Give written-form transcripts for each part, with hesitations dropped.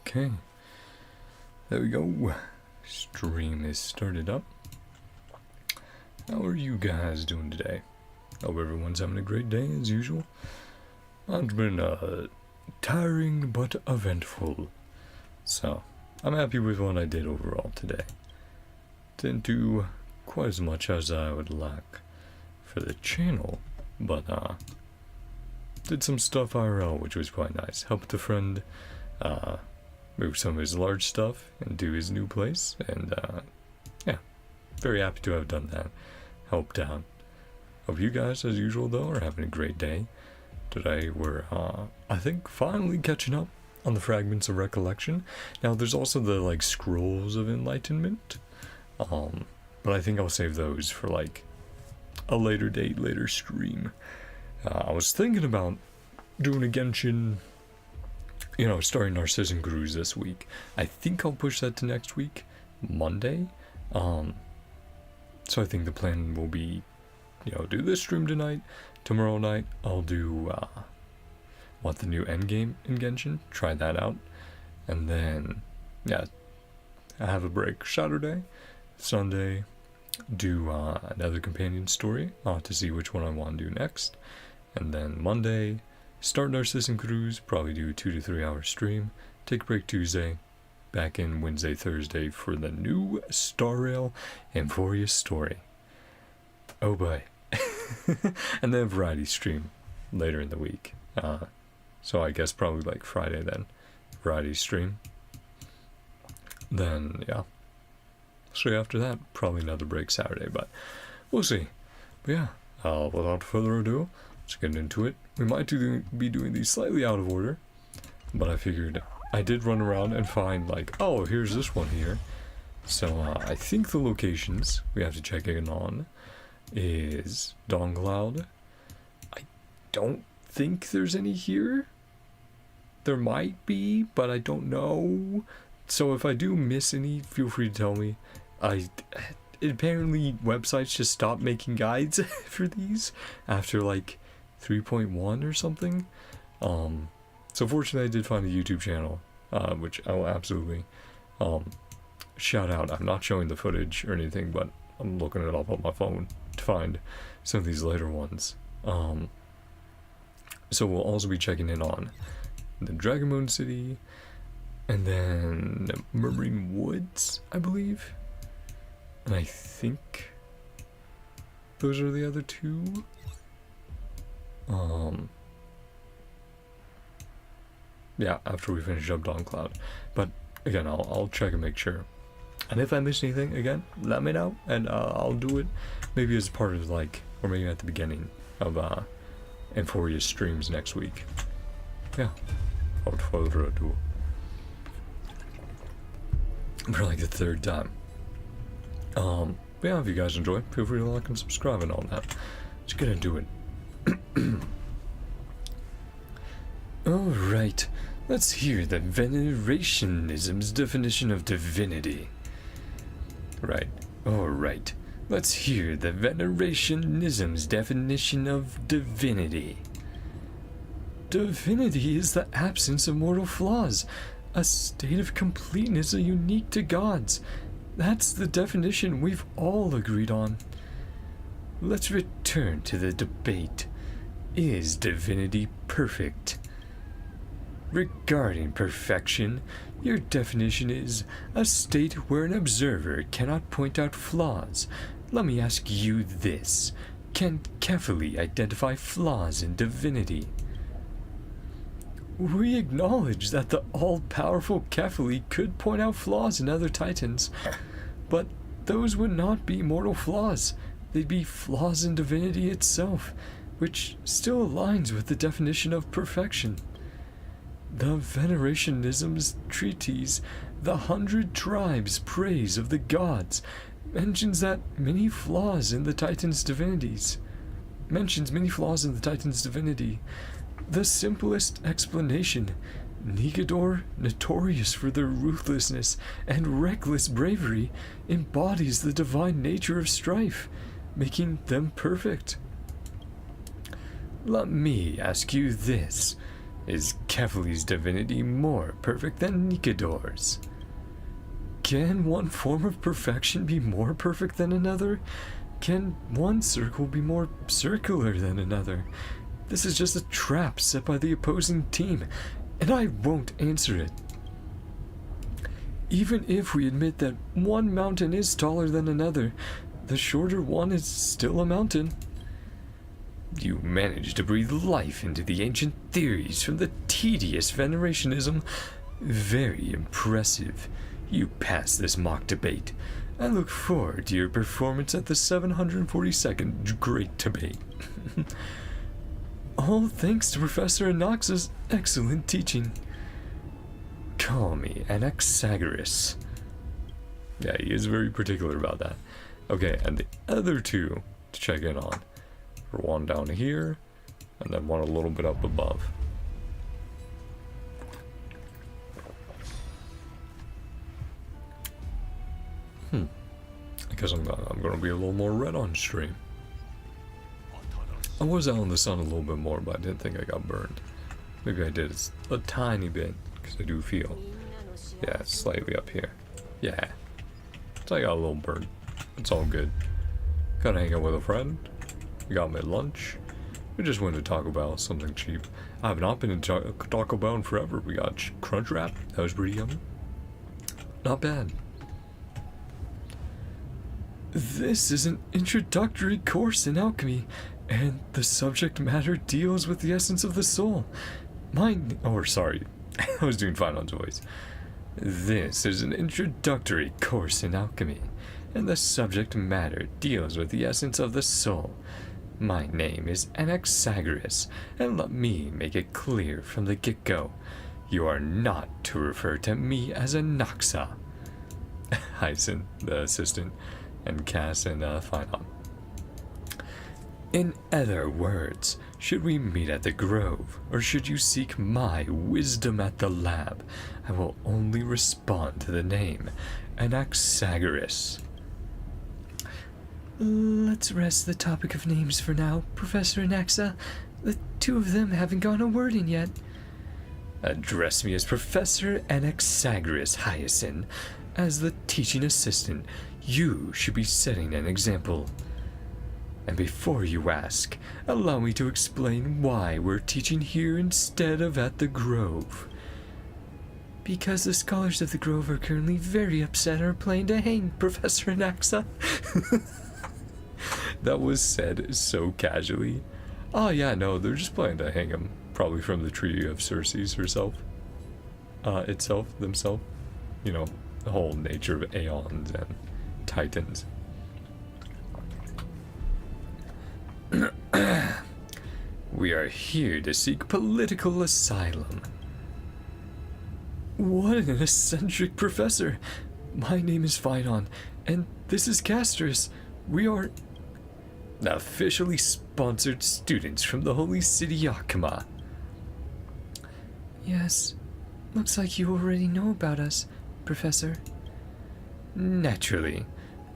Okay, there we go. Stream is started up. How are you guys doing today? Hope everyone's having a great day as usual. It's been tiring but eventful. So, I'm happy with what I did overall today. Didn't do quite as much as I would like for the channel, but did some stuff IRL, which was quite nice. Helped a friend move some of his large stuff into his new place, and yeah, very happy to have done that. Helped out. Hope you guys, as usual though, are having a great day. Today we're, I think, finally catching up on the Fragments of Recollection. Now there's also the, like, Scrolls of Enlightenment, but I think I'll save those for, like, a later date, later stream. I was thinking about doing a Genshin, you know, starting our Citizen Cruise this week. I think I'll push that to next week, Monday. So I think the plan will be, you know, do this stream tonight. Tomorrow night I'll do the new endgame in Genshin, try that out, and then yeah, I have a break Saturday, Sunday, do another companion story to see which one I want to do next, and then Monday start our Citizen Cruise, probably do a 2 to 3 hour stream, take a break Tuesday, back in Wednesday, Thursday for the new Star Rail Amphoria story. Oh boy. And then a variety stream later in the week. So I guess probably like Friday then, variety stream. Then yeah. So after that, probably another break Saturday, but we'll see. But yeah, without further ado, let's get into it. We might be doing these slightly out of order, but I figured I did run around and find, like, oh, here's this one here. So I think the locations we have to check in on is Dongcloud. I don't think there's any here. There might be, but I don't know. So if I do miss any, feel free to tell me. Apparently websites just stopped making guides for these after like 3.1 or something. So fortunately I did find a YouTube channel, which I will absolutely shout out. I'm not showing the footage or anything, but I'm looking it up on my phone to find some of these later ones. So we'll also be checking in on the Dragon Moon City, and then Murmuring Woods, I believe. And I think those are the other two. Yeah, after we finish up Dongcloud. But again, I'll check and make sure. And if I miss anything, again, let me know, and I'll do it maybe as part of, like, or maybe at the beginning of Amphoria's streams next week. Yeah, without further ado. For like the third time. But yeah, if you guys enjoy, feel free to like and subscribe and all that. Let's get into it. Alright, let's hear the Venerationism's definition of divinity. Right, alright. Let's hear the Venerationism's definition of divinity. Divinity is the absence of mortal flaws, a state of completeness unique to gods. That's the definition we've all agreed on. Let's return to the debate. Is divinity perfect? Regarding perfection, your definition is a state where an observer cannot point out flaws. Let me ask you this. Can Kefali identify flaws in divinity? We acknowledge that the all-powerful Kefali could point out flaws in other titans, but those would not be mortal flaws. They'd be flaws in divinity itself, which still aligns with the definition of perfection. The Venerationism's treatise, The 100 Tribes' Praise of the Gods, mentions many flaws in the Titan's divinity. The simplest explanation, Negador, notorious for their ruthlessness and reckless bravery, embodies the divine nature of strife, making them perfect. Let me ask you this. Is Kefali's divinity more perfect than Nikador's? Can one form of perfection be more perfect than another? Can one circle be more circular than another? This is just a trap set by the opposing team, and I won't answer it. Even if we admit that one mountain is taller than another, the shorter one is still a mountain. You managed to breathe life into the ancient theories from the tedious venerationism. Very impressive. You passed this mock debate. I look forward to your performance at the 742nd Great Debate. All thanks to Professor Anaxa's excellent teaching. Call me Anaxagoras. Yeah, he is very particular about that. Okay, and the other two to check in on. One down here, and then one a little bit up above. I guess I'm gonna be a little more red on stream. I was out in the sun a little bit more, but I didn't think I got burned. Maybe I did a tiny bit, because I do feel. Yeah, it's slightly up here. Yeah. So I got a little burn. It's all good. Gotta hang out with a friend. We got my lunch. We just went to Taco Bell, something cheap. I have not been to Taco Bell in forever. We got Crunch Wrap. That was pretty yummy. Not bad. This is an introductory course in alchemy, and the subject matter deals with the essence of the soul. I was doing Finon's voice. This is an introductory course in alchemy, and the subject matter deals with the essence of the soul. My name is Anaxagoras, and let me make it clear from the get-go. You are not to refer to me as Anaxa. Hyson, the assistant, and Cass and Finon. In other words, should we meet at the Grove, or should you seek my wisdom at the lab, I will only respond to the name Anaxagoras. Let's rest the topic of names for now, Professor Anaxa. The two of them haven't gone a word in yet. Address me as Professor Anaxagoras, Hyacinth. As the teaching assistant, you should be setting an example. And before you ask, allow me to explain why we're teaching here instead of at the Grove. Because the scholars of the Grove are currently very upset and are planning to hang Professor Anaxa. That was said so casually. Oh yeah, no, they're just planning to hang him. Probably from the tree of Circe's herself. Themselves. You know, the whole nature of aeons and titans. We are here to seek political asylum. What an eccentric professor. My name is Finon, and this is Castris. We are officially sponsored students from the Holy City Yakima. Yes, looks like you already know about us, Professor. Naturally,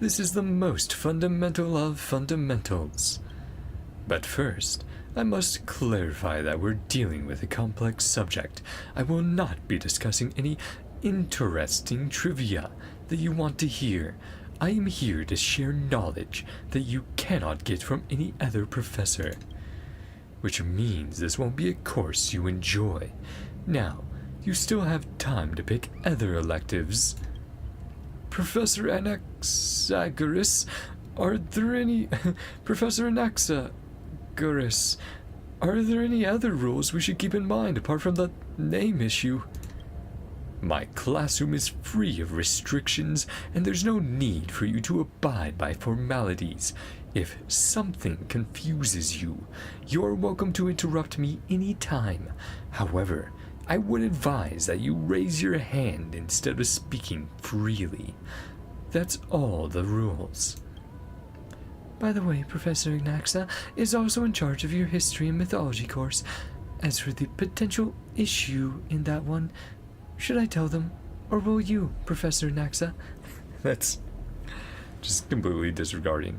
this is the most fundamental of fundamentals. But first, I must clarify that we're dealing with a complex subject. I will not be discussing any interesting trivia that you want to hear. I am here to share knowledge that you cannot get from any other professor. Which means this won't be a course you enjoy. Now, you still have time to pick other electives. Professor Anaxagoras, are there any... Professor Anaxagoras, are there any other rules we should keep in mind apart from the name issue? My classroom is free of restrictions, and there's no need for you to abide by formalities. If something confuses you, you're welcome to interrupt me any time. However, I would advise that you raise your hand instead of speaking freely. That's all the rules. By the way, Professor Anaxa is also in charge of your history and mythology course. As for the potential issue in that one, should I tell them, or will you, Professor Anaxa? That's just completely disregarding.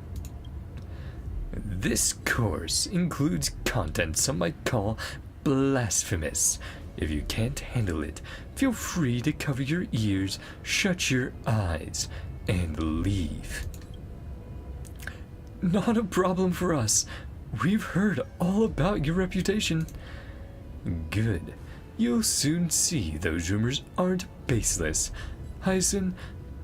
This course includes content some might call blasphemous. If you can't handle it, feel free to cover your ears, shut your eyes, and leave. Not a problem for us. We've heard all about your reputation. Good. You'll soon see those rumors aren't baseless. Hyson,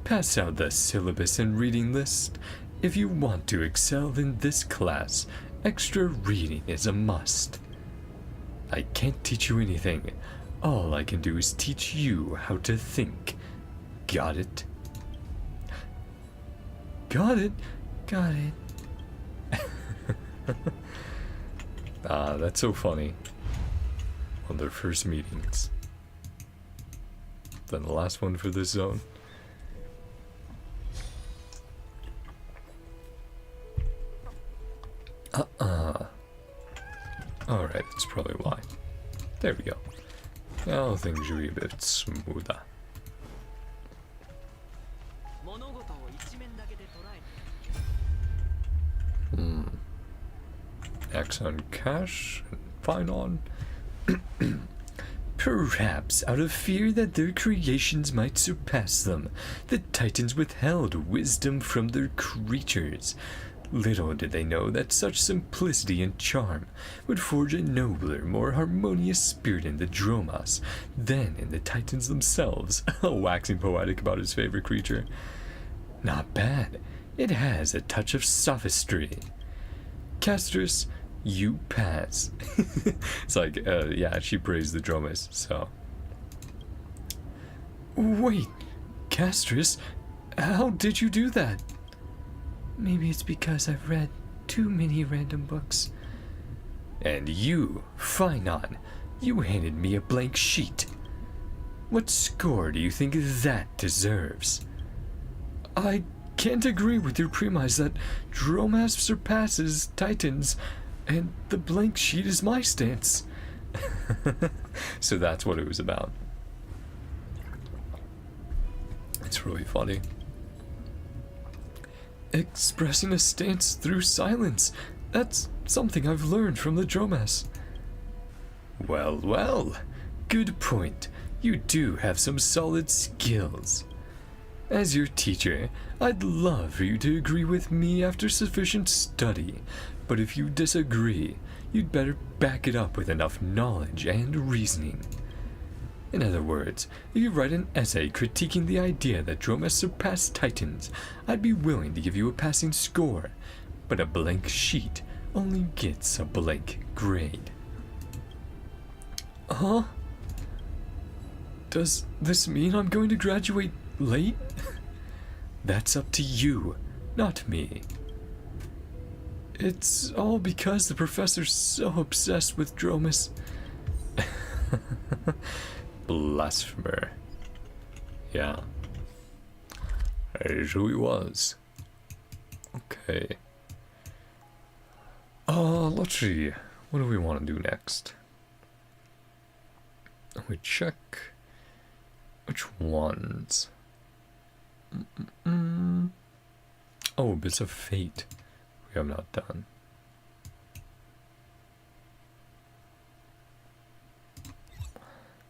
pass out the syllabus and reading list. If you want to excel in this class, extra reading is a must. I can't teach you anything. All I can do is teach you how to think. Got it? Got it? Got it. That's so funny. On their first meetings. Then the last one for this zone. Alright, that's probably why. There we go. Now things should be a bit smoother. X on cash, and fine on. Perhaps out of fear that their creations might surpass them, the Titans withheld wisdom from their creatures. Little did they know that such simplicity and charm would forge a nobler, more harmonious spirit in the Dromas than in the Titans themselves. Waxing poetic about his favorite creature. Not bad. It has a touch of sophistry. Castris, you pass. It's like, yeah, she praised the Dromas, so. Wait, Castris, how did you do that? Maybe it's because I've read too many random books. And you, Finon, you handed me a blank sheet. What score do you think that deserves? I can't agree with your premise that Dromas surpasses Titans, and the blank sheet is my stance. So that's what it was about. It's really funny. Expressing a stance through silence. That's something I've learned from the Dromas. Well, well. Good point. You do have some solid skills. As your teacher, I'd love for you to agree with me after sufficient study, but if you disagree, you'd better back it up with enough knowledge and reasoning. In other words, if you write an essay critiquing the idea that Dromas surpass Titans, I'd be willing to give you a passing score, but a blank sheet only gets a blank grade. Huh? Does this mean I'm going to graduate late? That's up to you, not me. It's all because the professor's so obsessed with Dromas. Blasphemer. Yeah. So he was. Okay. Let's see. What do we want to do next? We check which ones. Oh, Bits of Fate. We have not done.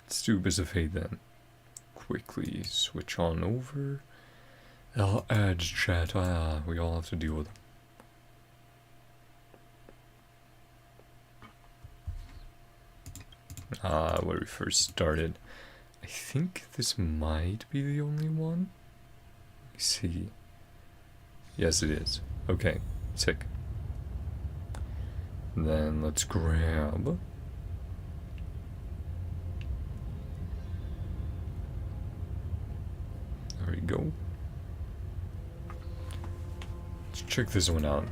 Let's do Bits of Fate then. Quickly switch on over. Ads chat. We all have to deal with them. Where we first started. I think this might be the only one. Let me see. Yes, it is. Okay, sick. And then let's grab. There we go. Let's check this one out.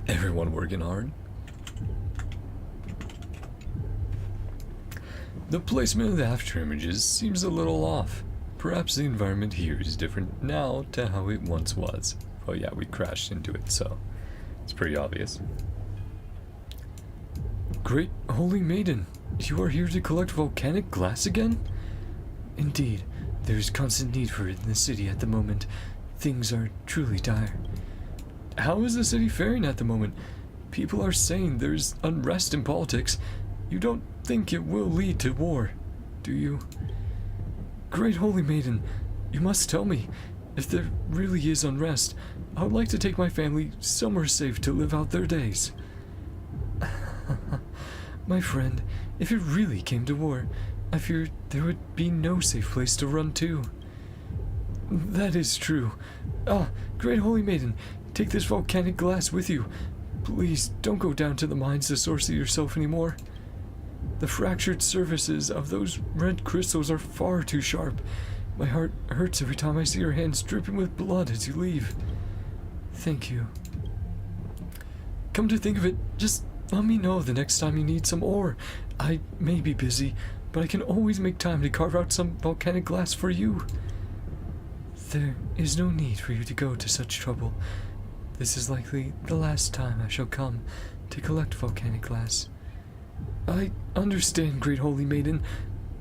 Everyone working hard. The placement of the after images seems a little off. Perhaps the environment here is different now to how it once was. Oh yeah, we crashed into it, so it's pretty obvious. Great Holy Maiden, you are here to collect volcanic glass again? Indeed, There's constant need for it in the city at the moment. Things are truly dire. How is the city faring at the moment? People are saying there's unrest in politics. You don't think it will lead to war, do you? Great Holy Maiden, you must tell me. If there really is unrest, I would like to take my family somewhere safe to live out their days. My friend, if it really came to war, I fear there would be no safe place to run to. That is true. Great Holy Maiden, take this volcanic glass with you. Please don't go down to the mines to sorcerer yourself anymore. The fractured surfaces of those red crystals are far too sharp. My heart hurts every time I see your hands dripping with blood as you leave. Thank you. Come to think of it, just let me know the next time you need some ore. I may be busy, but I can always make time to carve out some volcanic glass for you. There is no need for you to go to such trouble. This is likely the last time I shall come to collect volcanic glass. I understand, Great Holy Maiden.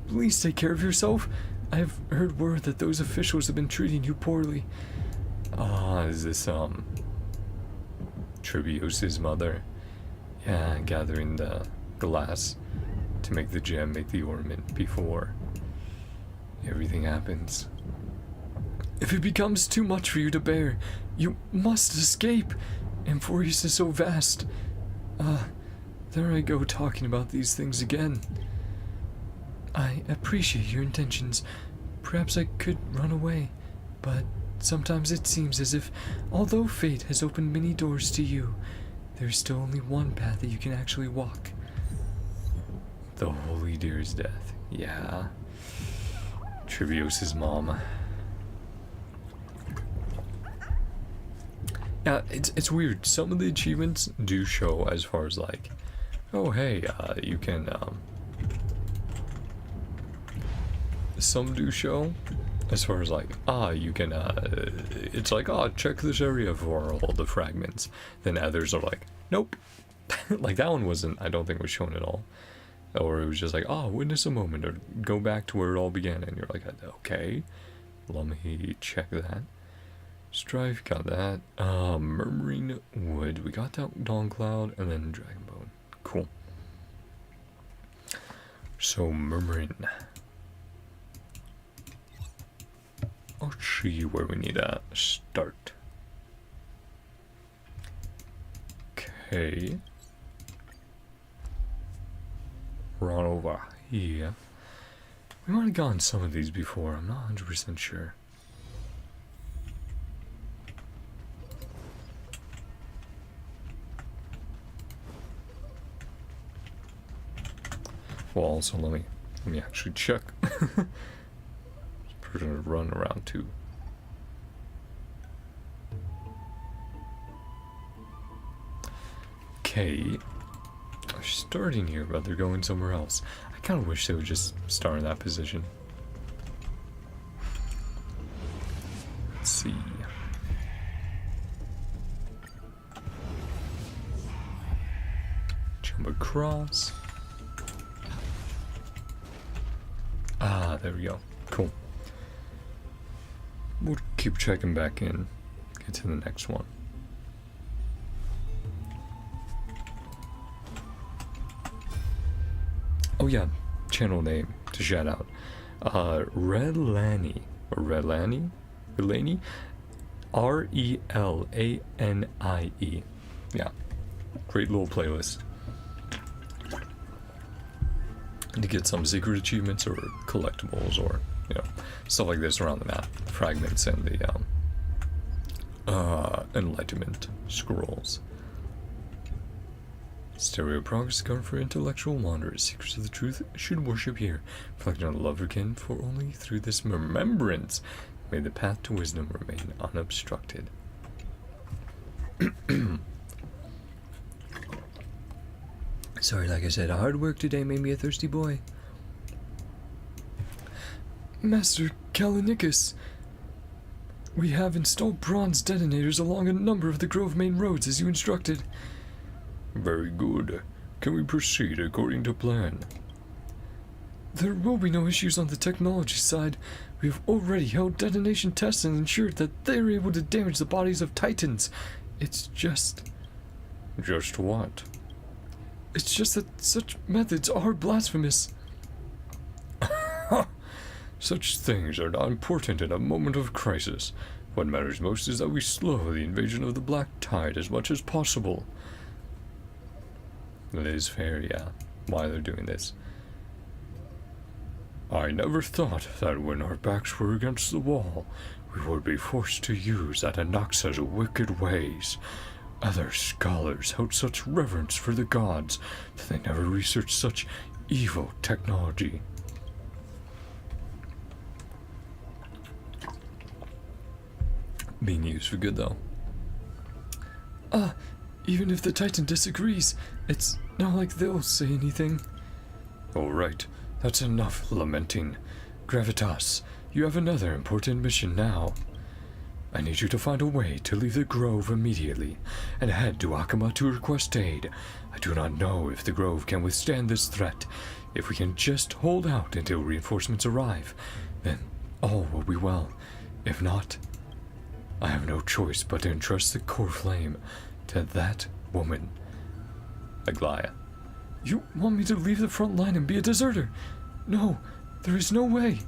Please take care of yourself. I have heard word that those officials have been treating you poorly. Is this, Trivios's mother? Yeah, gathering the glass to make the gem, make the ornament before everything happens. If it becomes too much for you to bear, you must escape. Amphorius is so vast. There I go talking about these things again. I appreciate your intentions. Perhaps I could run away, but sometimes it seems as if, although fate has opened many doors to you, there's still only one path that you can actually walk. The Holy Deer's death. Yeah. Trivios's mom. Yeah, it's weird. Some of the achievements do show as far as like, oh hey, you can, some do show as far as like, you can, it's like, check this area for all the fragments. Then others are like, nope. Like that one wasn't, I don't think was shown at all. Or it was just like, witness a moment, or go back to where it all began. And you're like, okay, let me check that. Strife, got that. Murmuring Wood, we got that Dawn Cloud, and then Dragon Bone. Cool. So, Murmuring. Let's see where we need to start. Okay. Run over here. We might have gone some of these before, I'm not 100% sure. Well, also let me actually check. This person to run around too. Okay, they're starting here, but they're going somewhere else. I kind of wish they would just start in that position. Let's see. Jump across. There we go. Cool. We'll keep checking back in. Get to the next one. Oh yeah, channel name to shout out. Relani. Or Relani? Relani? R-E-L-A-N-I-E. Yeah. Great little playlist. To get some secret achievements or collectibles or, you know, stuff like this around the map. Fragments and the enlightenment scrolls. Stereo progress card for intellectual wanderers. Secrets of the truth should worship here. Reflecting on the love of kin, for only through this remembrance may the path to wisdom remain unobstructed. Sorry, like I said, hard work today made me a thirsty boy. Master Kalinikas, we have installed bronze detonators along a number of the Grove main roads as you instructed. Very good. Can we proceed according to plan? There will be no issues on the technology side. We have already held detonation tests and ensured that they are able to damage the bodies of Titans. It's just... Just what? It's just that such methods are blasphemous. Such things are not important in a moment of crisis. What matters most is that we slow the invasion of the Black Tide as much as possible. It is fair, yeah, why they're doing this. I never thought that when our backs were against the wall, we would be forced to use Anaxa's wicked ways. Other scholars held such reverence for the gods that they never researched such evil technology. Being used for good, though. Even if the Titan disagrees, it's not like they'll say anything. All right, that's enough lamenting. Gravitas, you have another important mission now. I need you to find a way to leave the Grove immediately and head to Akama to request aid. I do not know if the Grove can withstand this threat. If we can just hold out until reinforcements arrive, then all will be well. If not, I have no choice but to entrust the core flame to that woman. Aglaia. You want me to leave the front line and be a deserter? No, there is no way.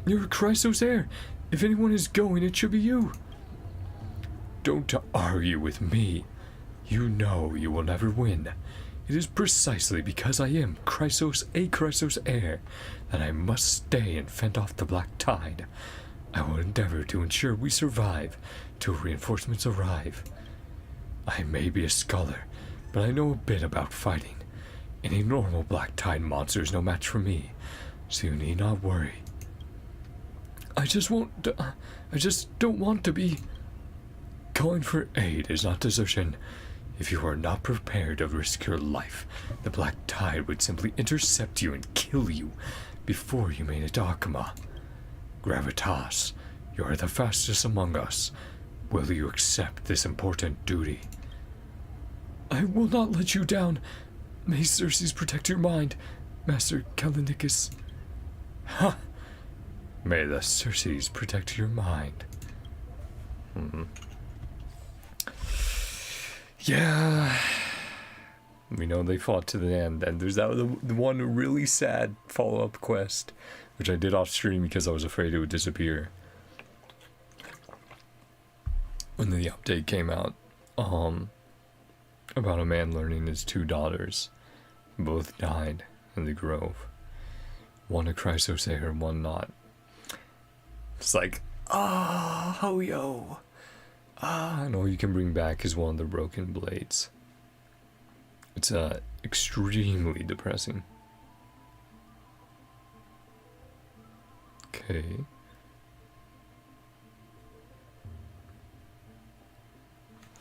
You're Chrysos heir. If anyone is going, it should be you. Don't argue with me. You know you will never win. It is precisely because I am Chrysos heir, that I must stay and fend off the Black Tide. I will endeavor to ensure we survive till reinforcements arrive. I may be a scholar, but I know a bit about fighting. Any normal Black Tide monster is no match for me, so you need not worry. I just don't want to be... Calling for aid is not desertion. If you are not prepared to risk your life, the Black Tide would simply intercept you and kill you before you made it to Akama. Gravitas, you are the fastest among us. Will you accept this important duty? I will not let you down. May Circes protect your mind, Master Kallinicus. Ha! May the Circes protect your mind. Yeah. We know they fought to the end, and there's that the one really sad follow-up quest, which I did off stream because I was afraid it would disappear. When the update came out, about a man learning his two daughters both died in the Grove. One a Chrysos heir, one not. It's like, Hoyo. And all you can bring back is one of the broken blades. It's extremely depressing. Okay.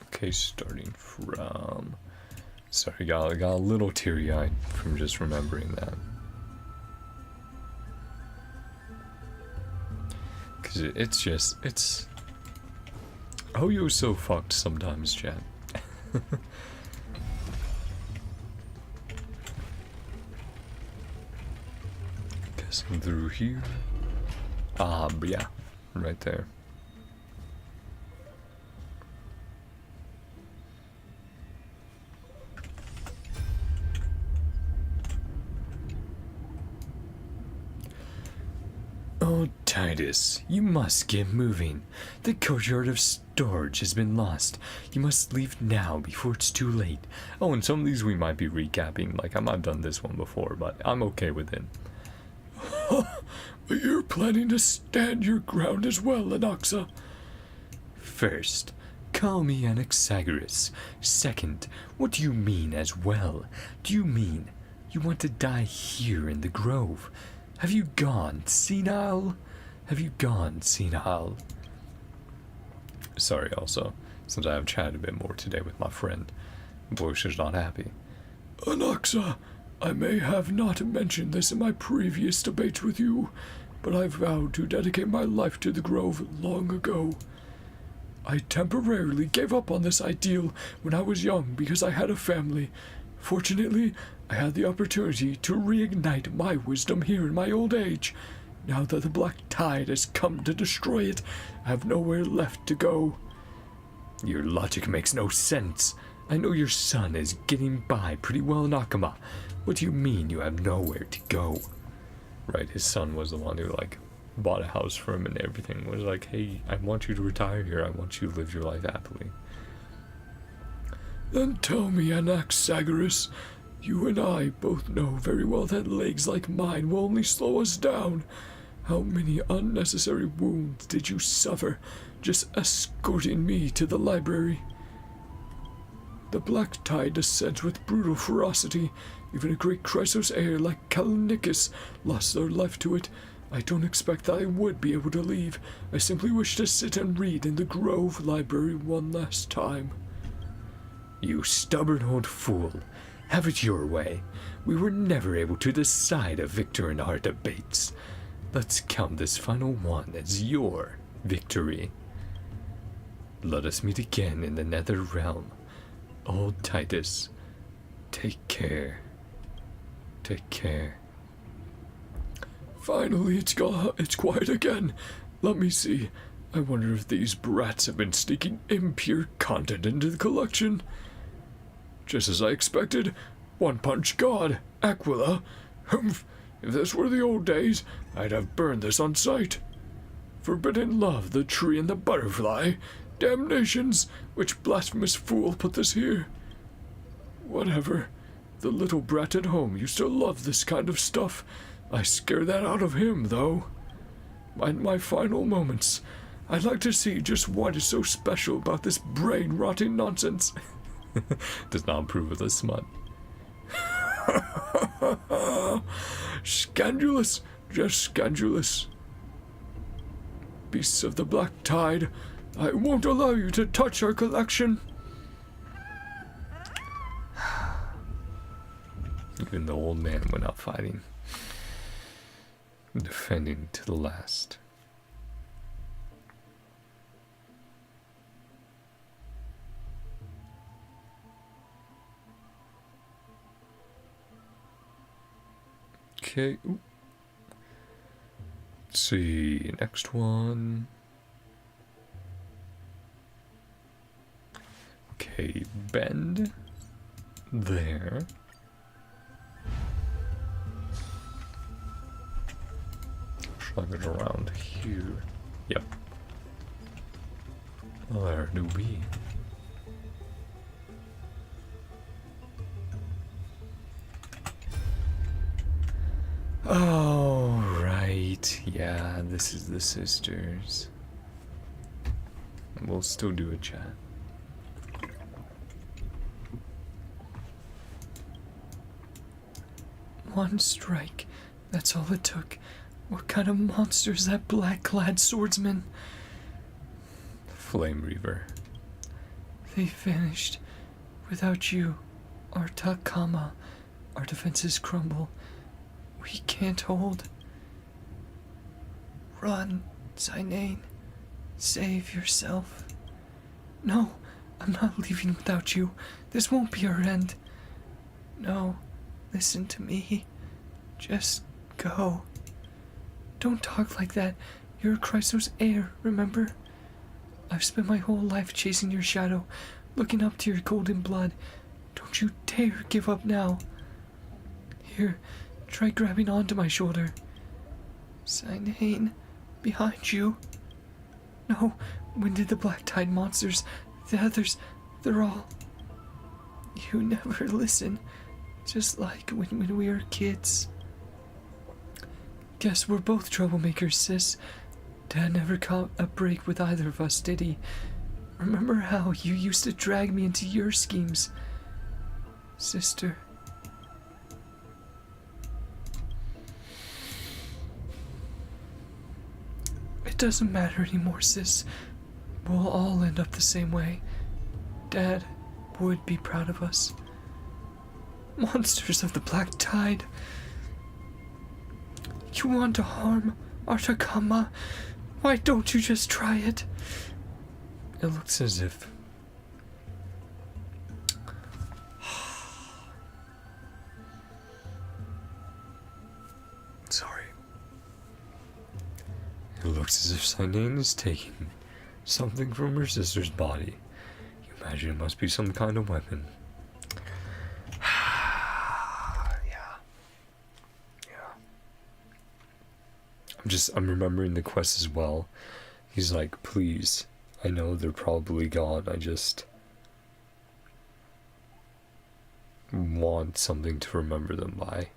Okay, starting from... Sorry, got a little teary-eyed from just remembering that. Because it's... Hoyo's so fucked sometimes, chat. Guessing through here. But yeah, right there. Oh, Titus, you must get moving. The courtyard of storage has been lost. You must leave now before it's too late. Oh, and some of these we might be recapping. Like, I've done this one before, but I'm okay with it. But you're planning to stand your ground as well, Anaxa. First, call me Anaxagoras. Second, what do you mean as well? Do you mean you want to die here in the Grove? Have you gone senile? Have you gone senile? Sorry also, since I have chatted a bit more today with my friend. Voice is not happy. Anaxa, I may have not mentioned this in my previous debates with you, but I vowed to dedicate my life to the Grove long ago. I temporarily gave up on this ideal when I was young because I had a family. Fortunately, I had the opportunity to reignite my wisdom here in my old age. Now that the black tide has come to destroy it, I have nowhere left to go. Your logic makes no sense. I know your son is getting by pretty well in Akama. What do you mean you have nowhere to go? Right, his son was the one who, bought a house for him and everything. Was like, hey, I want you to retire here. I want you to live your life happily. Then tell me, Anaxagoras, you and I both know very well that legs like mine will only slow us down. How many unnecessary wounds did you suffer just escorting me to the library? The black tide descends with brutal ferocity. Even a great Chrysos heir like Kalanickis lost their life to it. I don't expect that I would be able to leave. I simply wish to sit and read in the Grove Library one last time. You stubborn old fool. Have it your way. We were never able to decide a victor in our debates. Let's count this final one as your victory. Let us meet again in the nether realm. Old Titus, take care. Take care. Finally, it's quiet again. Let me see. I wonder if these brats have been sneaking impure content into the collection. Just as I expected, One Punch God, Aquila. Humph, if this were the old days, I'd have burned this on sight. Forbidden love, the tree and the butterfly. Damnations, which blasphemous fool put this here? Whatever. The little brat at home used to love this kind of stuff. I scare that out of him, though. In my final moments, I'd like to see just what is so special about this brain-rotting nonsense. Does not approve of the smut. Scandalous, just scandalous. Beasts of the Black Tide, I won't allow you to touch our collection. Even the old man went out fighting, defending to the last. Okay. Ooh. Let's see. Next one. Okay, bend there. Slug it around here. Yep. There do we. Oh, right. Yeah, this is the sisters. We'll still do a chat. One strike. That's all it took. What kind of monster is that black-clad swordsman? Flame Reaver. They vanished. Without you, our Takama, our defenses crumble. We can't hold. Run, Zainane. Save yourself. No, I'm not leaving without you. This won't be our end. No, listen to me. Just go. Don't talk like that. You're Chrysos heir, remember? I've spent my whole life chasing your shadow, looking up to your golden blood. Don't you dare give up now. Here, try grabbing onto my shoulder. Zainane, behind you. No, when did the Black Tide monsters, the others, they're all... You never listen, just like when we were kids. Guess we're both troublemakers, sis. Dad never caught a break with either of us, did he? Remember how you used to drag me into your schemes? Sister. It doesn't matter anymore, sis. We'll all end up the same way. Dad would be proud of us. Monsters of the Black Tide. You want to harm Artakama? Why don't you just try it? It looks as if... It looks as if Cynane is taking something from her sister's body. You imagine it must be some kind of weapon. I'm remembering the quest as well. He's like, please, I know they're probably gone, I just want something to remember them by.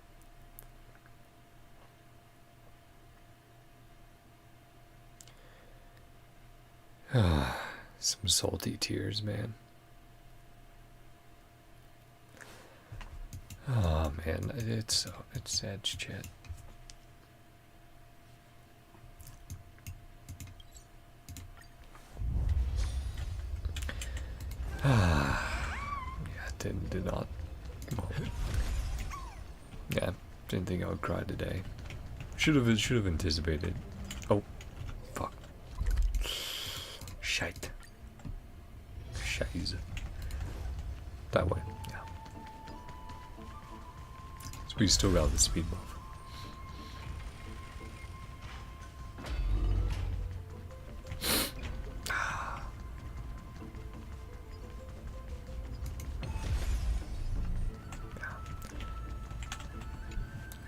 Some salty tears, man. Oh man, it's sad shit. Yeah, did not. Well, yeah, didn't think I would cry today. Should have anticipated. Oh, fuck. Shite. Scheiße. That way, yeah. So we still got the speed buff.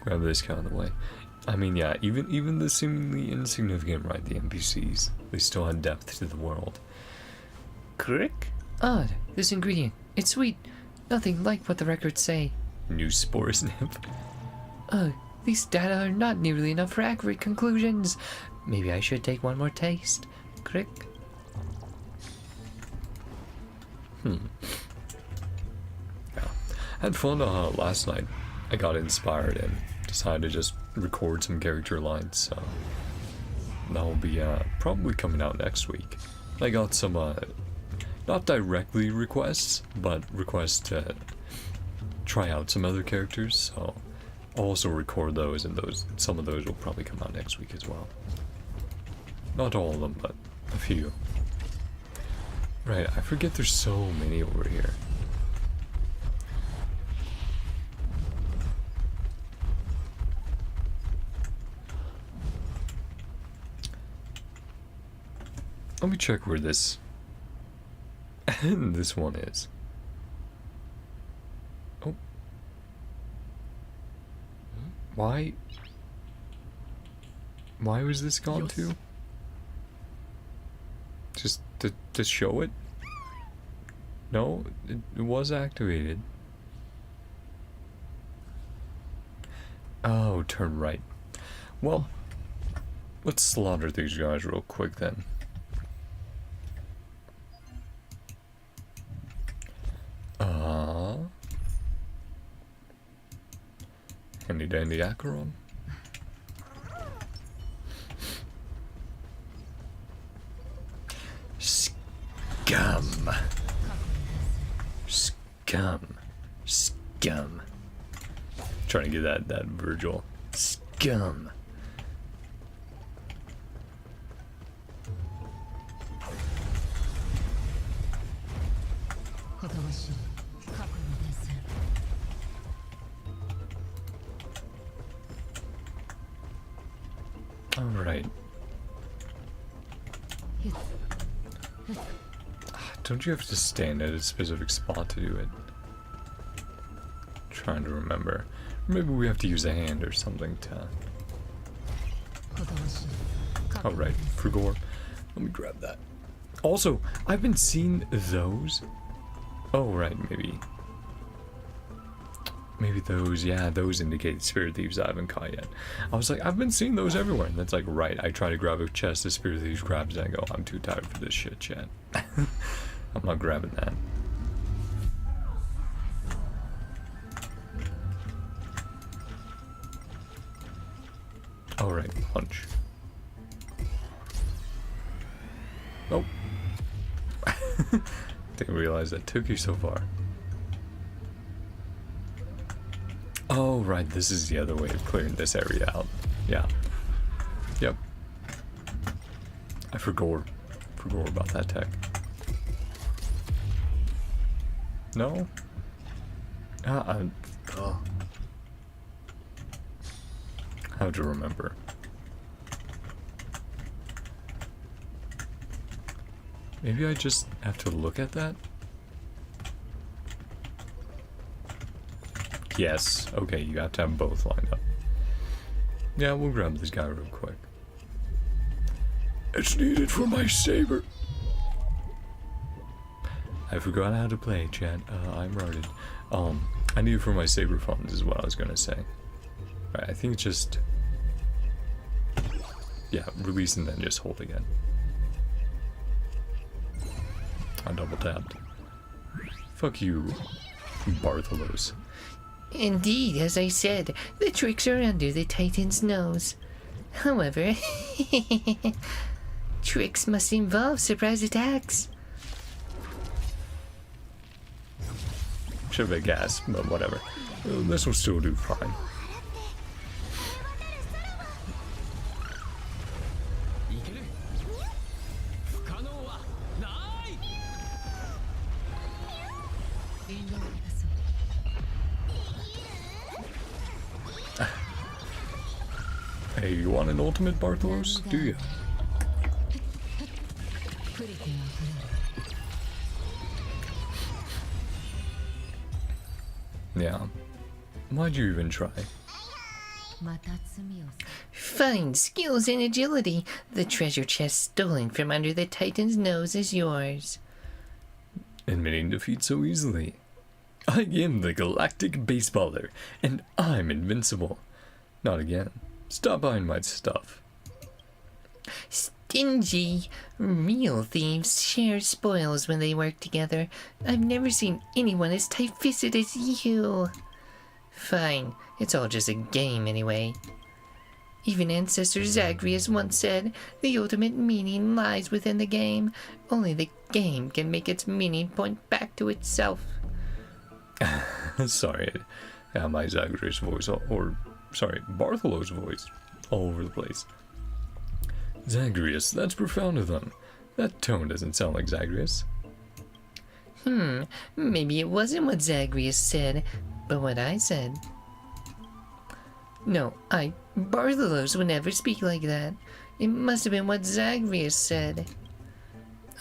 Grab this guy out of the way. I mean, yeah, even the seemingly insignificant, right, the NPCs, they still had depth to the world. Crick? Odd, this ingredient. It's sweet. Nothing like what the records say. New spore sniff. Ugh, these data are not nearly enough for accurate conclusions. Maybe I should take one more taste. Crick. Yeah. I had fun last night. I got inspired and decided to just record some character lines, so that will be probably coming out next week. I got some not directly requests, but requests to try out some other characters, so I'll also record those, and some of those will probably come out next week as well. Not all of them, but a few. Right, I forget there's so many over here. Let me check where this this one is. Oh. Why was this gone to? Just to show it? No, it was activated. Oh, turn right. Well, let's slaughter these guys real quick then. Handy dandy Acheron. Scum. Scum. Scum. Trying to get that Virgil. Scum. Alright. Don't you have to stand at a specific spot to do it? Trying to remember. Maybe we have to use a hand or something to... Alright, Frugor. Let me grab that. Also, I've been seeing those. Oh, right, maybe. Maybe those, yeah, those indicate Spirit Thieves I haven't caught yet. I was like, I've been seeing those everywhere. And that's like, right, I try to grab a chest, the Spirit Thieves grabs it, and I go, I'm too tired for this shit, chat. I'm not grabbing that. Alright, punch. Nope. Didn't realize that took you so far. Oh, right, this is the other way of clearing this area out. Yeah. Yep. I forgot about that tech. No? How to remember. Maybe I just have to look at that? Yes. Okay, you have to have both lined up. Yeah, we'll grab this guy real quick. It's needed for my saber. I forgot how to play, chat. I'm retarded. I need it for my saber funds is what I was gonna say. Right, I think just... Yeah, release and then just hold again. I double tapped. Fuck you, Bartholos. Indeed, as I said, the tricks are under the Titan's nose. However, tricks must involve surprise attacks. Should have been gas, but whatever. This will still do fine. Hey, you want an ultimate, Bartholos? Do you? Yeah. Why'd you even try? Fine skills and agility. The treasure chest stolen from under the Titan's nose is yours. Admitting defeat so easily. I am the galactic baseballer, and I'm invincible. Not again. Stop buying my stuff. Stingy. Real thieves share spoils when they work together. I've never seen anyone as tight-fisted as you. Fine, it's all just a game anyway. Even Ancestor Zagreus once said, the ultimate meaning lies within the game. Only the game can make its meaning point back to itself. Sorry, yeah, my Zagreus voice, or sorry, Bartholos voice, all over the place. Zagreus, that's profound of them. That tone doesn't sound like Zagreus. Maybe it wasn't what Zagreus said, but what I said. No, Bartholos would never speak like that. It must have been what Zagreus said.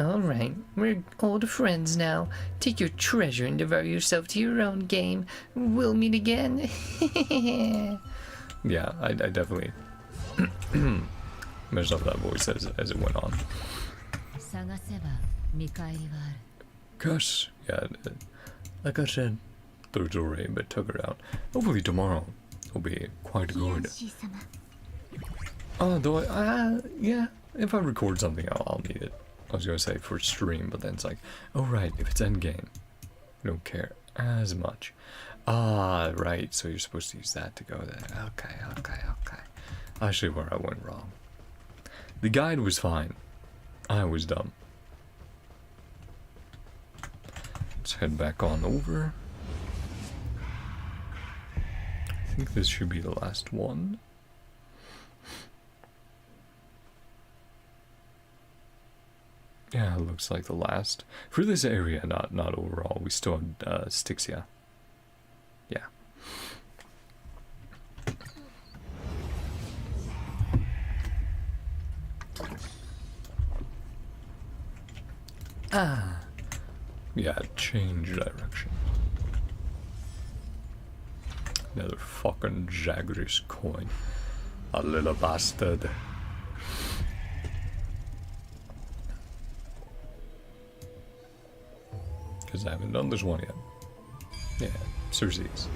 Alright, we're old friends now. Take your treasure and devote yourself to your own game. We'll meet again. Yeah, I definitely messed up that voice as it went on. Gosh, yeah, like I said, there's a ray, but took her out. Hopefully tomorrow will be quite good. Yeah, if I record something, I'll need it. I was gonna say for stream, but then it's like, oh right, if it's endgame, I don't care as much. Ah, right, so you're supposed to use that to go there. Okay. Actually, where I went wrong. The guide was fine. I was dumb. Let's head back on over. I think this should be the last one. Yeah, it looks like the last. For this area, not overall. We still have Styxia. Yeah. Yeah, change direction. Another fucking Zagreus coin. A little bastard. Because I haven't done this one yet. Yeah, Circe's.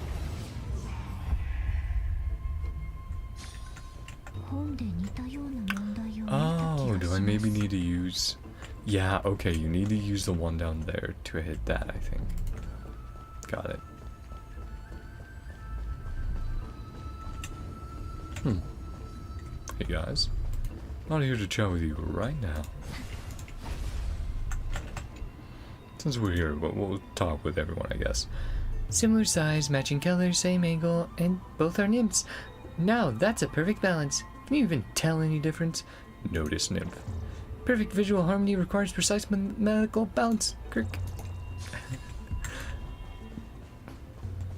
Oh, do I maybe need to use... Yeah, okay, you need to use the one down there to hit that, I think. Got it. Hey guys, I'm not here to chat with you right now. Since we're here, we'll talk with everyone, I guess. Similar size, matching colors, same angle, and both are nymphs. Now, that's a perfect balance. Can you even tell any difference? Notice nymph. Perfect visual harmony requires precise mathematical balance. Kirk.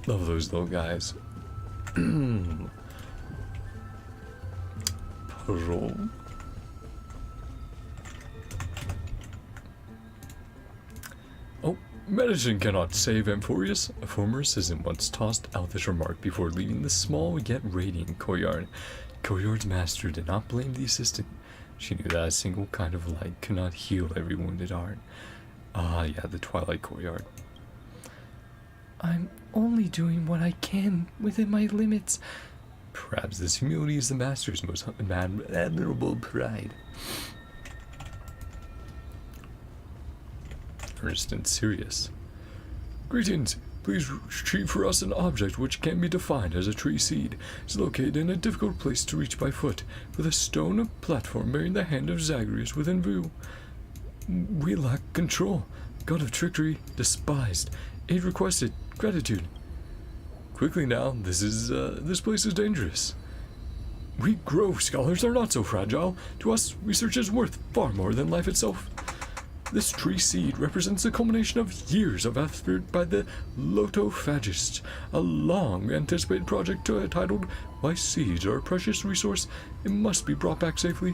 Love those little guys. Puzzle. Medicine cannot save Amphorius, a former assistant once tossed out this remark before leaving the small yet radiant courtyard. Courtyard's master did not blame the assistant. She knew that a single kind of light could not heal every wounded heart. Ah, yeah, the Twilight Courtyard. I'm only doing what I can within my limits. Perhaps this humility is the master's most admirable pride. Earnest and serious. Greetings. Please retrieve for us an object which can be defined as a tree seed. It's located in a difficult place to reach by foot, with a stone platform bearing the hand of Zagreus within view. We lack control. God of trickery, despised. Aid requested. Gratitude. Quickly now, this place is dangerous. We Grove scholars are not so fragile. To us, research is worth far more than life itself. This tree seed represents the culmination of years of effort by the lotophagists, a long-anticipated project titled Why Seeds Are a Precious Resource It Must Be Brought Back Safely.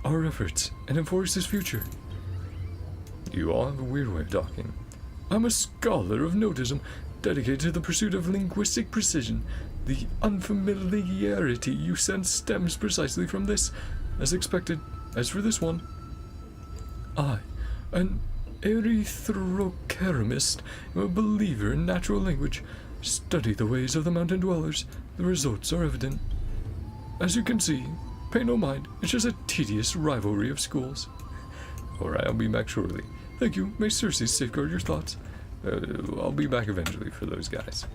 Our efforts and enforce this future. You all have a weird way of talking. I'm a scholar of notism, dedicated to the pursuit of linguistic precision. The unfamiliarity you sense stems precisely from this, as expected. As for this one, I, an erythroceramist, am a believer in natural language. Study the ways of the mountain dwellers. The results are evident. As you can see, pay no mind. It's just a tedious rivalry of schools. Alright, I'll be back shortly. Thank you. May Circe safeguard your thoughts. I'll be back eventually for those guys.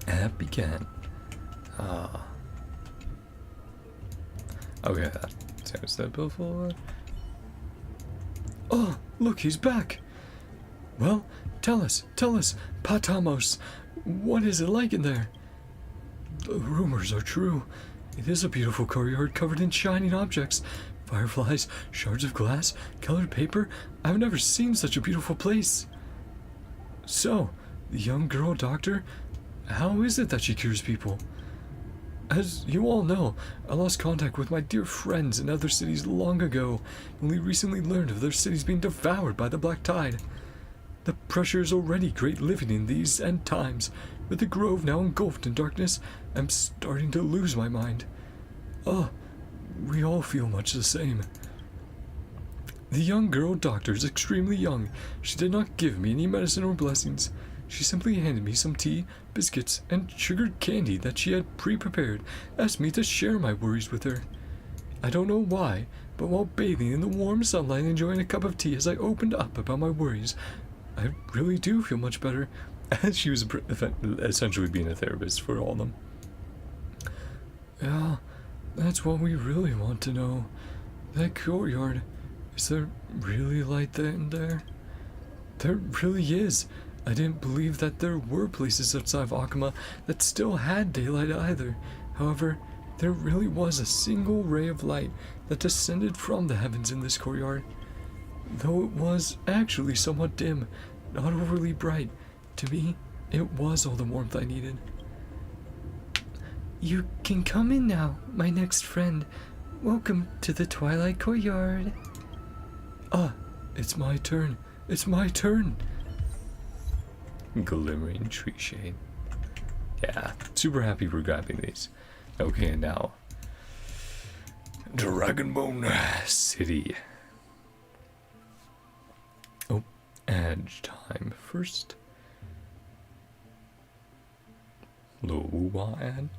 Happy cat. Okay, sounds that before. Oh, look, he's back. Well, tell us, Patamos, what is it like in there? The rumors are true. It is a beautiful courtyard covered in shining objects. Fireflies, shards of glass, colored paper. I've never seen such a beautiful place. So, the young girl doctor, how is it that she cures people? As you all know, I lost contact with my dear friends in other cities long ago, and we recently learned of their cities being devoured by the black tide. The pressure is already great living in these end times. With the grove now engulfed in darkness, I'm starting to lose my mind. We all feel much the same. The young girl doctor is extremely young. She did not give me any medicine or blessings. She simply handed me some tea, biscuits, and sugared candy that she had pre-prepared, asked me to share my worries with her. I don't know why, but while bathing in the warm sunlight and enjoying a cup of tea as I opened up about my worries, I really do feel much better. As she was essentially being a therapist for all of them. Yeah, that's what we really want to know. That courtyard, is there really light in there? There really is. I didn't believe that there were places outside of Akama that still had daylight either. However, there really was a single ray of light that descended from the heavens in this courtyard. Though it was actually somewhat dim, not overly bright, to me, it was all the warmth I needed. You can come in now, my next friend. Welcome to the Twilight Courtyard. It's my turn. It's my turn. Glimmering tree shade. Yeah, super happy we're grabbing these. Okay, now. Dragonbone City. Oh, edge time first. Low ad.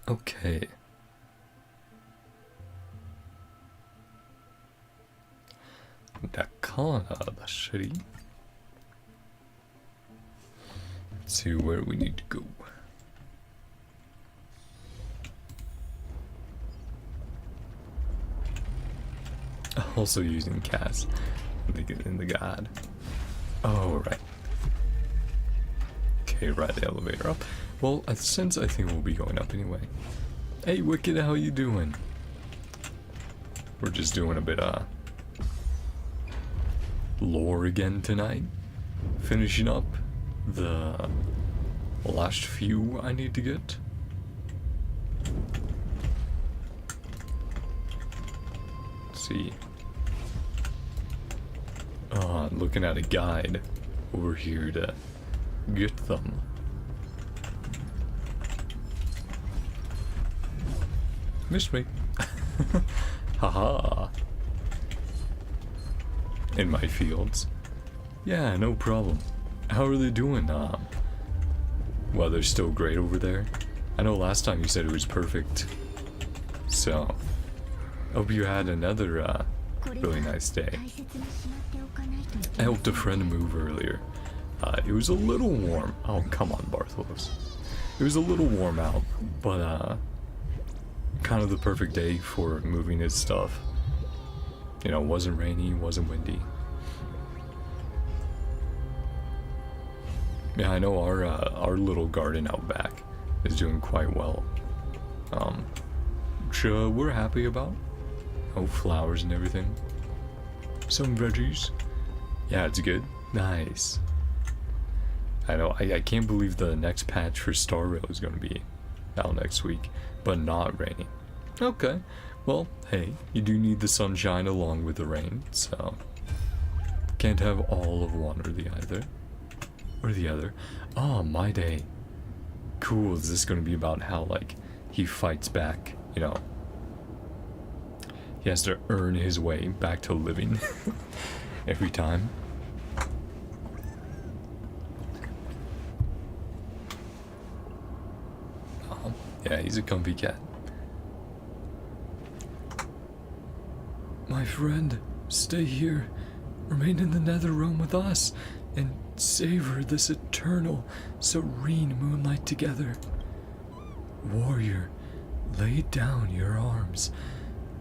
Okay. Dakana, the city. Let's see where we need to go. Also using Cass in the god. Oh, right. Okay, ride the elevator up. Well, since I think we'll be going up anyway. Hey, Wicked, how you doing? We're just doing a bit of lore again tonight. Finishing up the last few I need to get. Let's see. I'm looking at a guide over here to get them. Missed me. Haha. In my fields. Yeah, no problem. How are they doing? Weather's still great over there. I know last time you said it was perfect. So, hope you had another really nice day. I helped a friend move earlier. It was a little warm. Oh, come on, Bartholos. It was a little warm out, but kind of the perfect day for moving his stuff. You know, wasn't rainy, wasn't windy. Yeah, I know our little garden out back is doing quite well. Which we're happy about. Oh, flowers and everything. Some veggies. Yeah, it's good. Nice. I know, I can't believe the next patch for Star Rail is going to be out next week, but not raining. Okay, well, hey, you do need the sunshine along with the rain, so can't have all of one or the other. Oh, my day. Cool, is this going to be about how, like, he fights back, you know? He has to earn his way back to living every time. Yeah, he's a comfy cat. My friend, stay here. Remain in the nether realm with us and savor this eternal, serene moonlight together. Warrior, lay down your arms.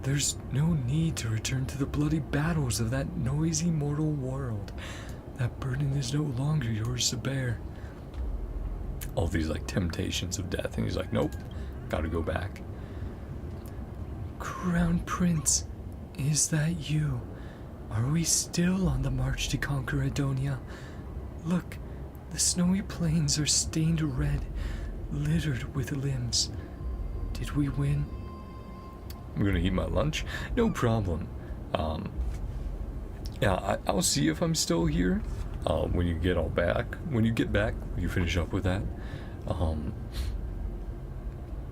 There's no need to return to the bloody battles of that noisy mortal world. That burden is no longer yours to bear. All these, like, temptations of death, and he's like, nope, gotta go back. Crown Prince, is that you? Are we still on the march to conquer Adonia? Look, the snowy plains are stained red, littered with limbs. Did we win? I'm gonna eat my lunch. No problem. Yeah, I'll see if I'm still here. When you get all back. When you get back, when you finish up with that.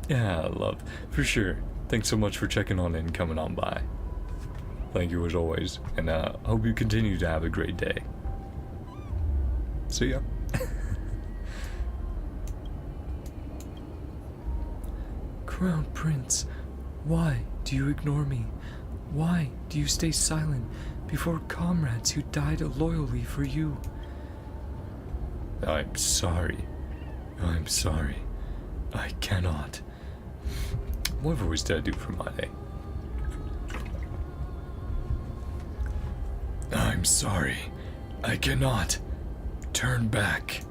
Yeah, love, for sure. Thanks so much for checking on and coming on by. Thank you as always, and hope you continue to have a great day. See ya. Crown Prince, why do you ignore me? Why do you stay silent before comrades who died loyally for you? I'm sorry. I'm sorry. I cannot. What voice did I do for my day? I'm sorry. I cannot turn back.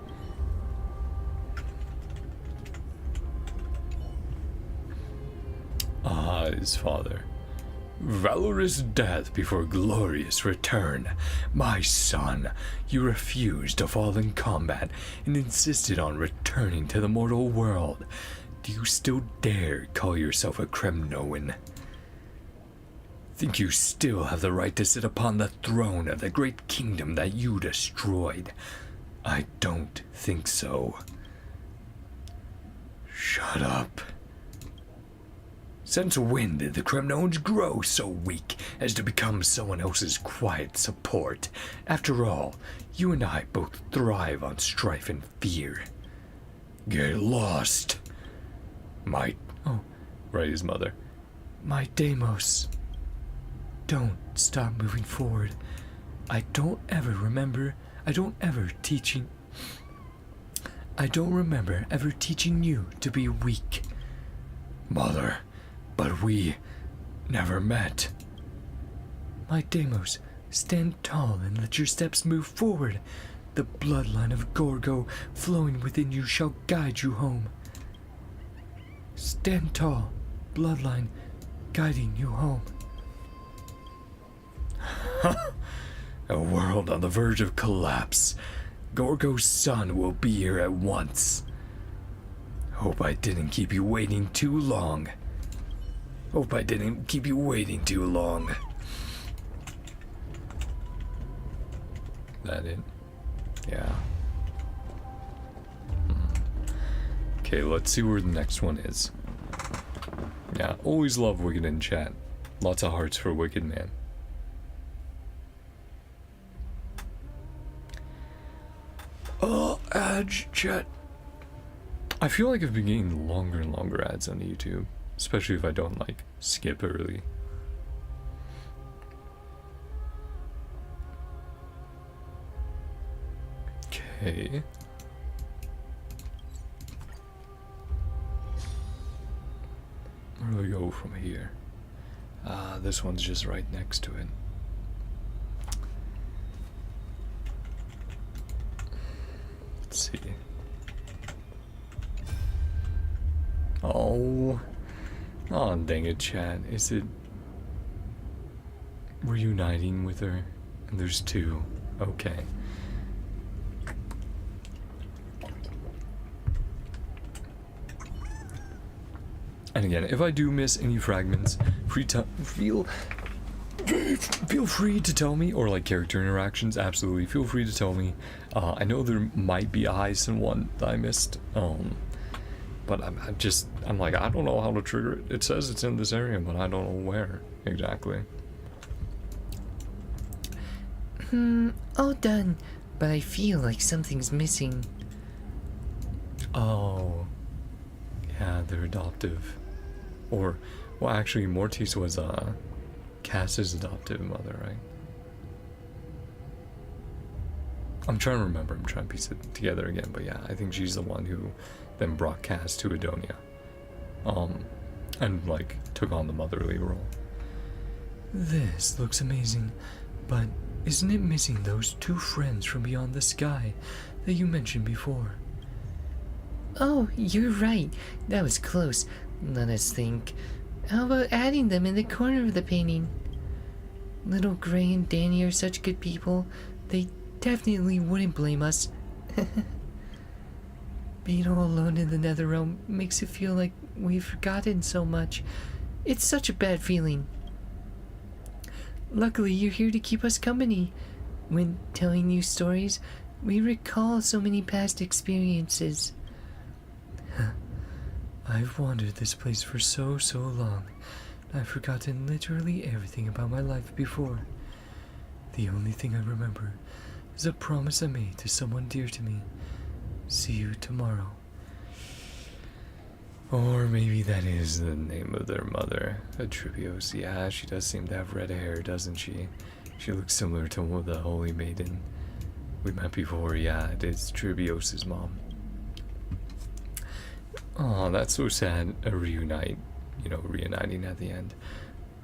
Ah, his father. Valorous death before glorious return. My son, you refused to fall in combat and insisted on returning to the mortal world. Do you still dare call yourself a Kremnoan? Think you still have the right to sit upon the throne of the great kingdom that you destroyed? I don't think so. Shut up. Since when did the Kremnoans grow so weak as to become someone else's quiet support? After all, you and I both thrive on strife and fear. Get lost. Right, his mother. My Deimos. Don't stop moving forward. I don't remember ever teaching you to be weak. Mother, but we never met. My Deimos, stand tall and let your steps move forward. The bloodline of Gorgo flowing within you shall guide you home. Stand tall, bloodline guiding you home. A world on the verge of collapse. Gorgo's son will be here at once. Hope I didn't keep you waiting too long. That it? Yeah. Okay, let's see where the next one is. Yeah, always love Wicked in chat. Lots of hearts for Wicked Man. Oh, ads, chat. I feel like I've been getting longer and longer ads on YouTube, especially if I don't, like, skip early. Okay. Where do we go from here? This one's just right next to it. Let's see. Oh, dang it, chat. Is it reuniting with her? And there's two. Okay. And again, if I do miss any fragments, feel free to tell me, or like character interactions, absolutely, feel free to tell me. I know there might be a Heisen one that I missed, but I'm like, I don't know how to trigger it. It says it's in this area, but I don't know where exactly. All done, but I feel like something's missing. Oh, yeah, they're adoptive. Or, well, actually, Mortis was Cass's adoptive mother, right? I'm trying to remember. I'm trying to piece it together again. But yeah, I think she's the one who then brought Cass to Adonia. And, like, took on the motherly role. This looks amazing, but isn't it missing those two friends from beyond the sky that you mentioned before? Oh, you're right. That was close. Let us think. How about adding them in the corner of the painting? Little Gray and Danny are such good people. They definitely wouldn't blame us. Being all alone in the Netherrealm makes it feel like we've forgotten so much. It's such a bad feeling. Luckily, you're here to keep us company. When telling you stories, we recall so many past experiences. I've wandered this place for so long. I've forgotten literally everything about my life before. The only thing I remember is a promise I made to someone dear to me. See you tomorrow. Or maybe that is the name of their mother, Atribios. Yeah, she does seem to have red hair, doesn't she? She looks similar to the Holy Maiden we met before. Yeah, it is Tribios' mom. Oh, that's so sad. A reuniting at the end.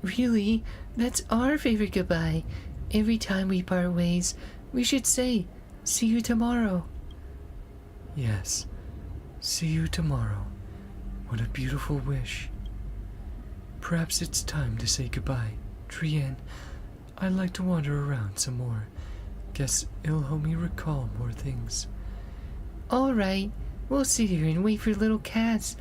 Really? That's our favorite goodbye. Every time we part ways, we should say, see you tomorrow. Yes, see you tomorrow. What a beautiful wish. Perhaps it's time to say goodbye. Trienne, I'd like to wander around some more. Guess it'll help me recall more things. All right. We'll sit here and wait for little Cass.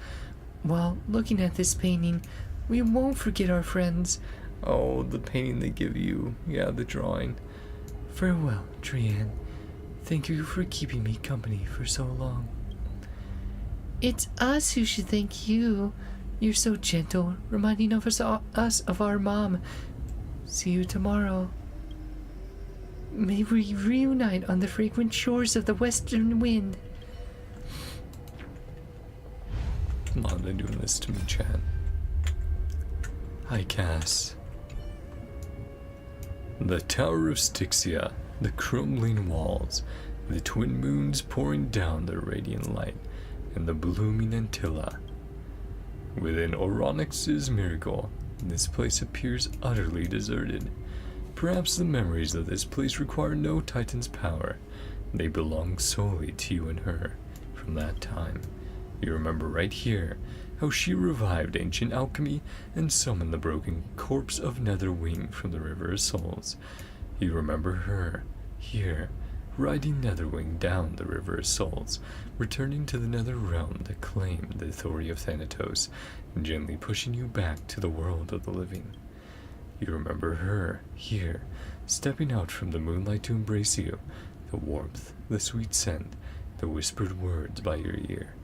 While looking at this painting, we won't forget our friends. Oh, the painting they give you. Yeah, the drawing. Farewell, Trienne. Thank you for keeping me company for so long. It's us who should thank you. You're so gentle, reminding us of our mom. See you tomorrow. May we reunite on the fragrant shores of the western wind. Come on, they're doing this to me, Chad. Hi, Cass. The Tower of Styxia, the crumbling walls, the twin moons pouring down their radiant light, and the blooming Antilla. Within Oronix's miracle, this place appears utterly deserted. Perhaps the memories of this place require no Titan's power. They belong solely to you and her from that time. You remember right here how she revived ancient alchemy and summoned the broken corpse of Netherwing from the River of Souls. You remember her here, riding Netherwing down the River of Souls, returning to the Nether Realm to claim the authority of Thanatos, and gently pushing you back to the world of the living. You remember her, here, stepping out from the moonlight to embrace you, the warmth, the sweet scent, the whispered words by your ear,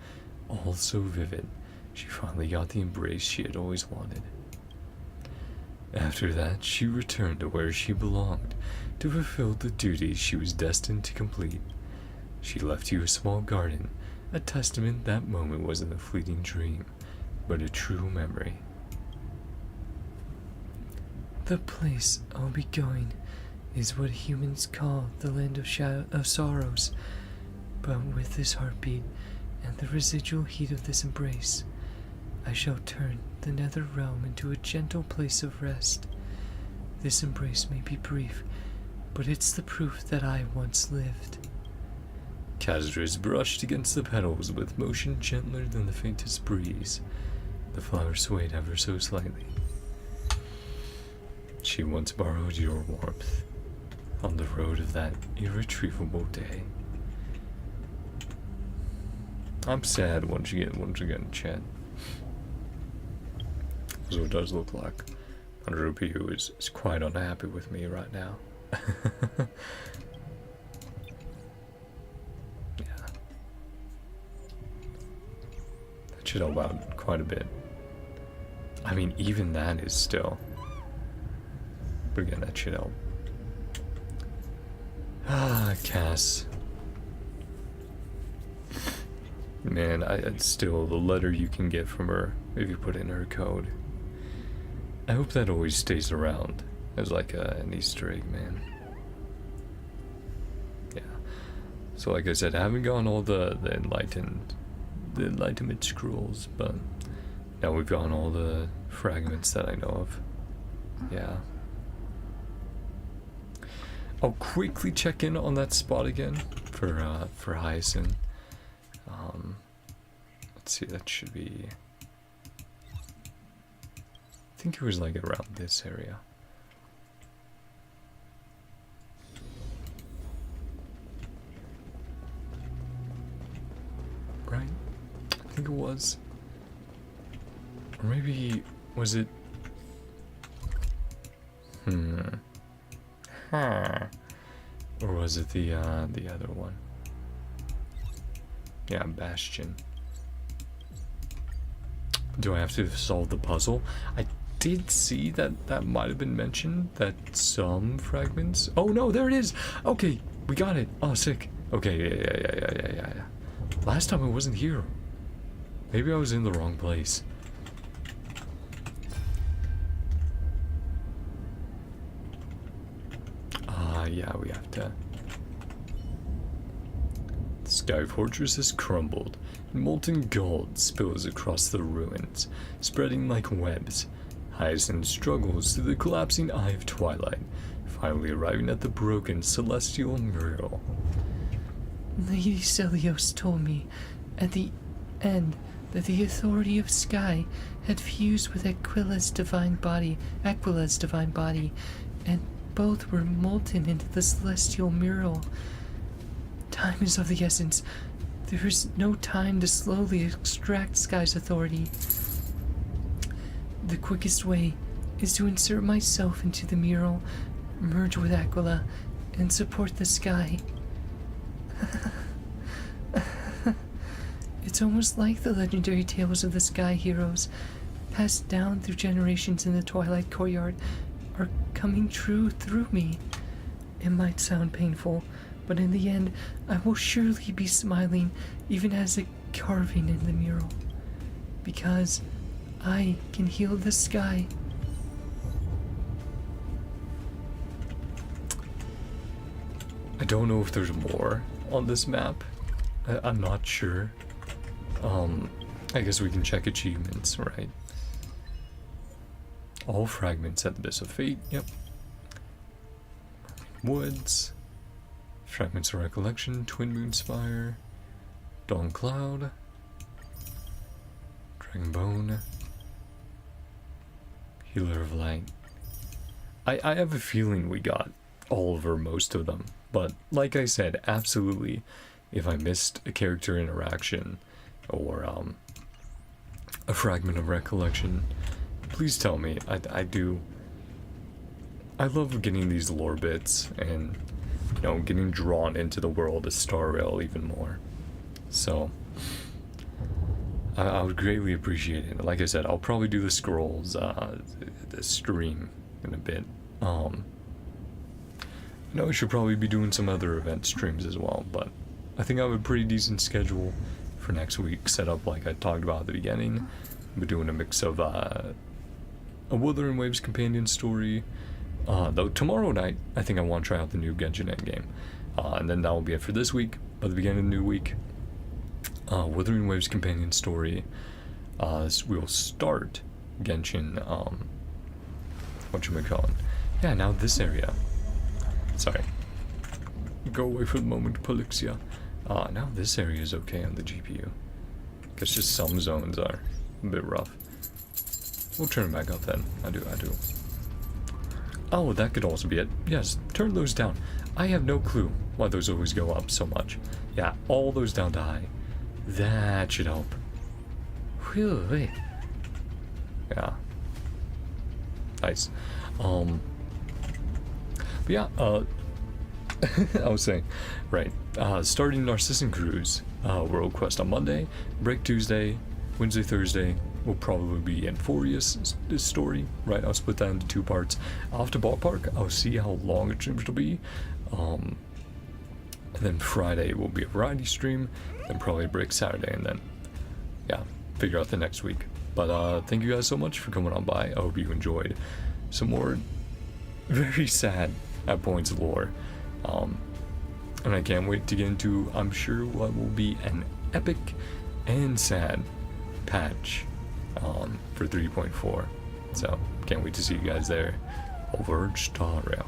all so vivid, she finally got the embrace she had always wanted. After that, she returned to where she belonged, to fulfill the duties she was destined to complete. She left you a small garden, a testament that moment wasn't a fleeting dream, but a true memory. The place I'll be going is what humans call the land of sorrows, but with this heartbeat and the residual heat of this embrace, I shall turn the nether realm into a gentle place of rest. This embrace may be brief, but it's the proof that I once lived. Kazdras brushed against the petals with motion gentler than the faintest breeze. The flower swayed ever so slightly. She once borrowed your warmth on the road of that irretrievable day. I'm sad once again, Chad. So it does look like Rupiu is quite unhappy with me right now. Yeah. That should help out quite a bit. I mean, even that is still. But again, that should help. Ah, Cass. Man, it's still the letter you can get from her if you put in her code. I hope that always stays around as like an Easter egg, man. Yeah. So like I said, I haven't gotten all the enlightenment scrolls, but now we've gotten all the fragments that I know of. Yeah. I'll quickly check in on that spot again for Hyacinth. Let's see, that should be. I think it was like around this area. Right? I think it was. Or maybe was it? Or was it the other one? Yeah, Bastion. Do I have to solve the puzzle? I did see that might have been mentioned, that some fragments. Oh no, there it is. Okay, we got it. Oh, sick. Okay, yeah. Last time I wasn't here. Maybe I was in the wrong place. Yeah, we have to. The Sky Fortress has crumbled. Molten gold spills across the ruins, spreading like webs. Hyacinth struggles through the collapsing eye of twilight, finally arriving at the broken celestial mural. Lady Celios told me at the end that the authority of Sky had fused with Aquila's divine body, and both were molten into the celestial mural. Time is of the essence. There is no time to slowly extract Sky's authority. The quickest way is to insert myself into the mural, merge with Aquila, and support the Sky. It's almost like the legendary tales of the Sky heroes, passed down through generations in the Twilight Courtyard, are coming true through me. It might sound painful, but in the end, I will surely be smiling even as a carving in the mural. Because I can heal the Sky. I don't know if there's more on this map. I'm not sure. I guess we can check achievements, right? All fragments at the Abyss of Fate, yep. Woods. Fragments of Recollection, Twin Moon Spire, Dawn Cloud, Dragon Bone, Healer of Light. I have a feeling we got all over most of them. But like I said, absolutely, if I missed a character interaction or a fragment of recollection, please tell me. I love getting these lore bits and, you know, getting drawn into the world of Star Rail even more. So I would greatly appreciate it. Like I said, I'll probably do the scrolls, the stream in a bit. I know I should probably be doing some other event streams as well, but I think I have a pretty decent schedule for next week set up like I talked about at the beginning. We're doing a mix of a Wuthering Waves companion story. Though tomorrow night, I think I want to try out the new Genshin endgame. And then that will be it for this week. By the beginning of the new week, Wuthering Waves companion story. We'll start Genshin, whatchamacallit. Yeah, now this area. Sorry. Go away for the moment, Polixia. Now this area is okay on the GPU. Guess just some zones are a bit rough. We'll turn it back up then. I do. Oh, that could also be it. Yes, turn those down. I have no clue why those always go up so much. Yeah, all those down to high. That should help. Whew, wait. Yeah. Nice. But yeah, I was saying, right, starting Narcissan Cruise, World Quest on Monday, break Tuesday, Wednesday, Thursday will probably be Amphorius' story, right? I'll split that into 2 parts. After Ballpark, I'll see how long a stream it'll be, and then Friday will be a variety stream, then probably a break Saturday, and then, yeah, figure out the next week. But thank you guys so much for coming on by. I hope you enjoyed some more very sad at points lore. And I can't wait to get into, I'm sure, what will be an epic and sad patch for 3.4. So, can't wait to see you guys there over Star Rail.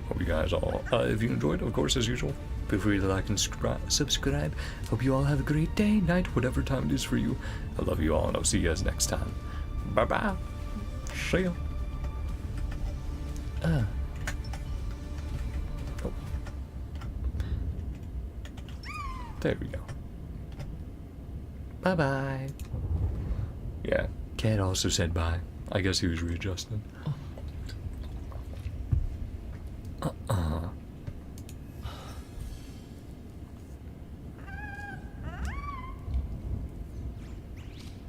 Hope you guys all, if you enjoyed, of course, as usual, feel free to like and subscribe. Hope you all have a great day, night, whatever time it is for you. I love you all, and I'll see you guys next time. Bye-bye. See ya. Oh. There we go. Bye-bye. Yeah, Cat also said bye. I guess he was readjusting.